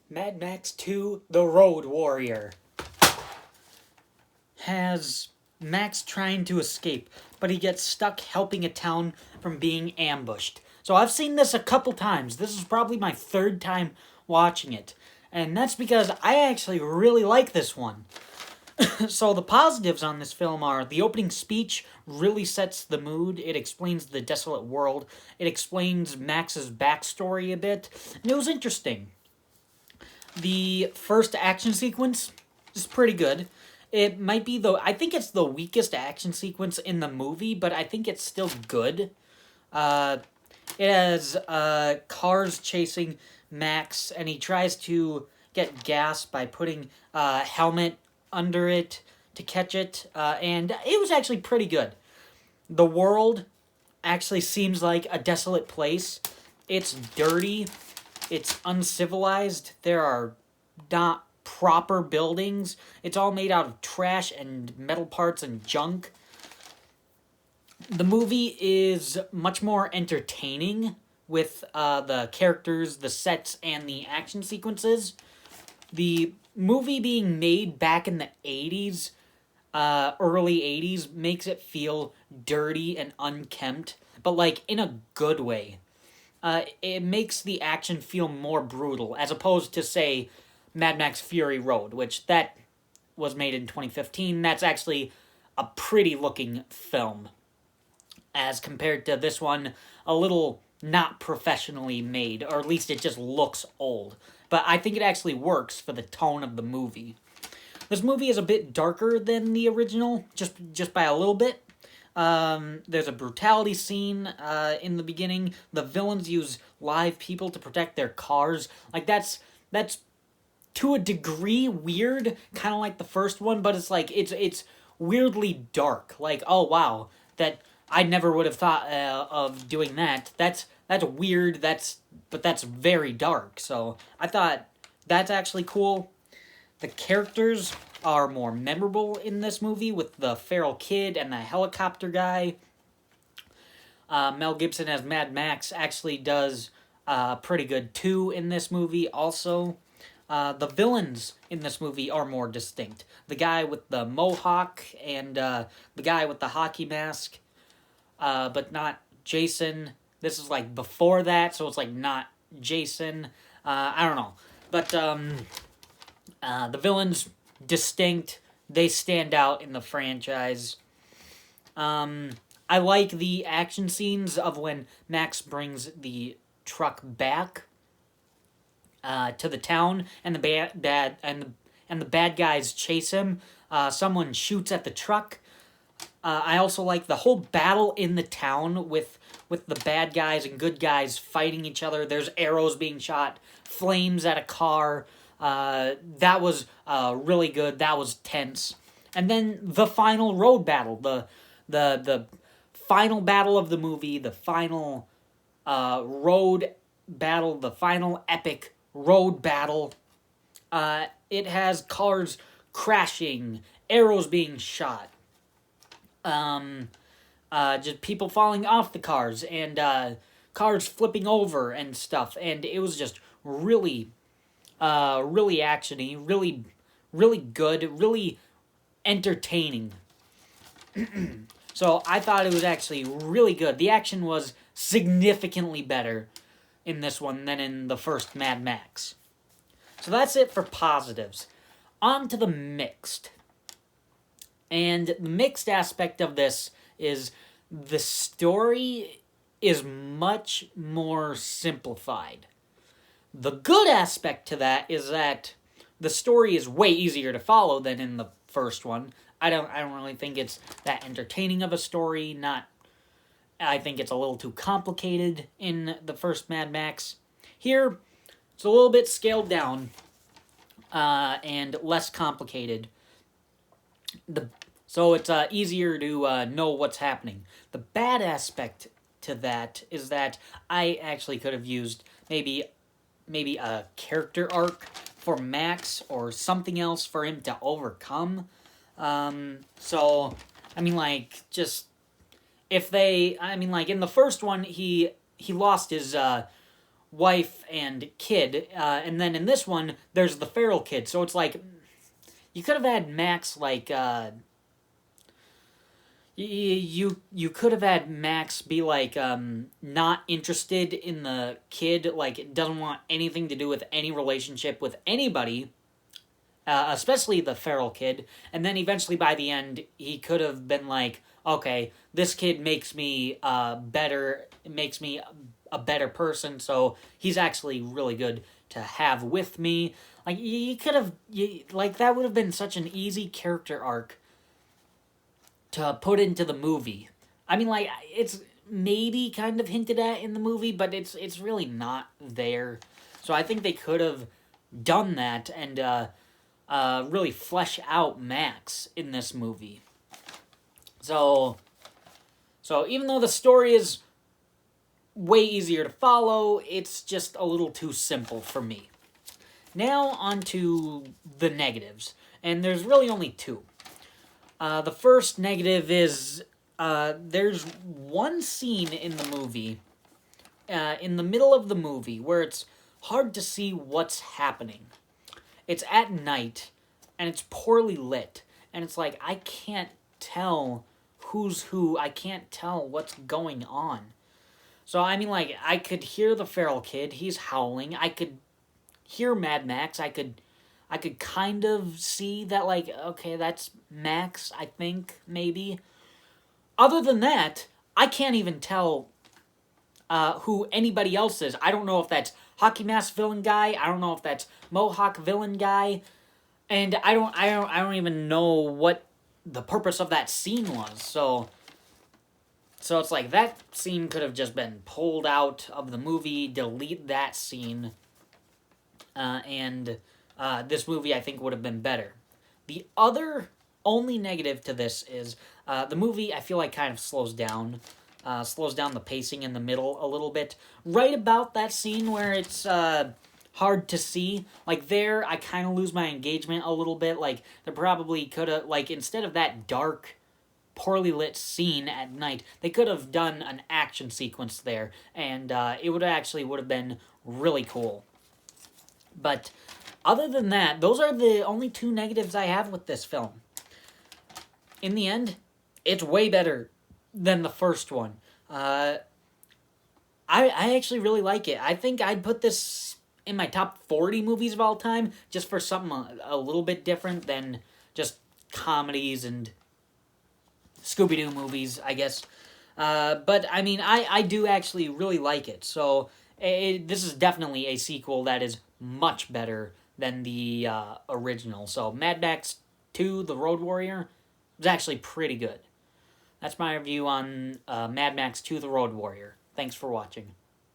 Mad Max 2 The Road Warrior has Max trying to escape, but he gets stuck helping a town from being ambushed. So I've seen this a couple times. This is probably my third time watching it. And that's because I actually really like this one. So the positives on this film are the opening speech really sets the mood. It explains the desolate world. It explains Max's backstory a bit. And it was interesting. The first action sequence is pretty good. It might be I think it's the weakest action sequence in the movie, but I think it's still good. Uh, it has cars chasing Max, and he tries to get gas by putting a helmet under it to catch it, and it was actually pretty good. The world actually seems like a desolate place. It's dirty. It's uncivilized. There are not proper buildings. It's all made out of trash and metal parts and junk. The movie is much more entertaining with the characters, the sets, and the action sequences. The movie being made back in the 80s, early 80s, makes it feel dirty and unkempt, but like in a good way. It makes the action feel more brutal, as opposed to, say, Mad Max Fury Road, which that was made in 2015. That's actually a pretty looking film, as compared to this one, a little not professionally made, or at least it just looks old. But I think it actually works for the tone of the movie. This movie is a bit darker than the original, just by a little bit. There's a brutality scene in the beginning. The villains use live people to protect their cars. Like that's to a degree weird, kind of like the first one, but it's like it's weirdly dark. Like, oh wow, that I never would have thought of doing that. That's weird. But that's very dark. So I thought that's actually cool. The characters are more memorable in this movie with the feral kid and the helicopter guy. Mel Gibson as Mad Max actually does pretty good too in this movie also. The villains in this movie are more distinct. The guy with the mohawk and the guy with the hockey mask, but not Jason. This is like before that, so it's like not Jason. I don't know. But the villains, distinct. They stand out in the franchise. I like the action scenes of when Max brings the truck back to the town, and the bad guys chase him. Someone shoots at the truck. I also like the whole battle in the town with the bad guys and good guys fighting each other. There's arrows being shot, flames at a car. That was really good. That was tense. And then the final road battle, the final battle of the movie, the final road battle, the final epic road battle. It has cars crashing, arrows being shot, just people falling off the cars, and cars flipping over and stuff. And it was just really, really actiony, really, really good, really entertaining. So I thought it was actually really good. The action was significantly better in this one than in the first Mad Max. So that's it for positives. On to the mixed. And the mixed aspect of this is the story is much more simplified. The good aspect to that is that the story is way easier to follow than in the first one. I don't really think it's that entertaining of a story. I think it's a little too complicated in the first Mad Max. Here, it's a little bit scaled down and less complicated. So it's easier to know what's happening. The bad aspect to that is that I actually could have used maybe a character arc for Max or something else for him to overcome. So, I mean, like, just if they, I mean, like in the first one, he lost his wife and kid, and then in this one there's the feral kid. So it's like you could have had Max like you could have had Max be like not interested in the kid, like doesn't want anything to do with any relationship with anybody, especially the feral kid. And then eventually by the end he could have been like, okay, this kid makes me better, makes me a better person, so he's actually really good to have with me. Like you could have, like that would have been such an easy character arc to put into the movie. I mean, like it's maybe kind of hinted at in the movie, but it's really not there. So I think they could have done that and really flesh out Max in this movie. So even though the story is way easier to follow, it's just a little too simple for me. Now on to the negatives, and there's really only two. The first negative is there's one scene in the movie, in the middle of the movie, where it's hard to see what's happening. It's at night, and it's poorly lit, and it's like, I can't tell who's who, I can't tell what's going on. So, I mean, like, I could hear the feral kid, he's howling, I could hear Mad Max, I could kind of see that, like, okay, that's Max, I think, maybe. Other than that, I can't even tell who anybody else is. I don't know if that's Hockey Mask Villain Guy, I don't know if that's Mohawk Villain Guy, and I don't even know what the purpose of that scene was, so it's like, that scene could have just been pulled out of the movie, delete that scene, and this movie, I think, would have been better. The other only negative to this is the movie, I feel like, kind of slows down the pacing in the middle a little bit. Right about that scene where it's hard to see, like there, I kind of lose my engagement a little bit. Like, they probably could have, like, instead of that dark, poorly lit scene at night, they could have done an action sequence there, and it would have been really cool. But other than that, those are the only two negatives I have with this film. In the end, it's way better than the first one. I actually really like it. I think I'd put this in my top 40 movies of all time, just for something a little bit different than just comedies and Scooby-Doo movies, I guess. But, I mean, I do actually really like it. So, this is definitely a sequel that is much better than the original. So, Mad Max 2, The Road Warrior, was actually pretty good. That's my review on Mad Max 2, The Road Warrior. Thanks for watching.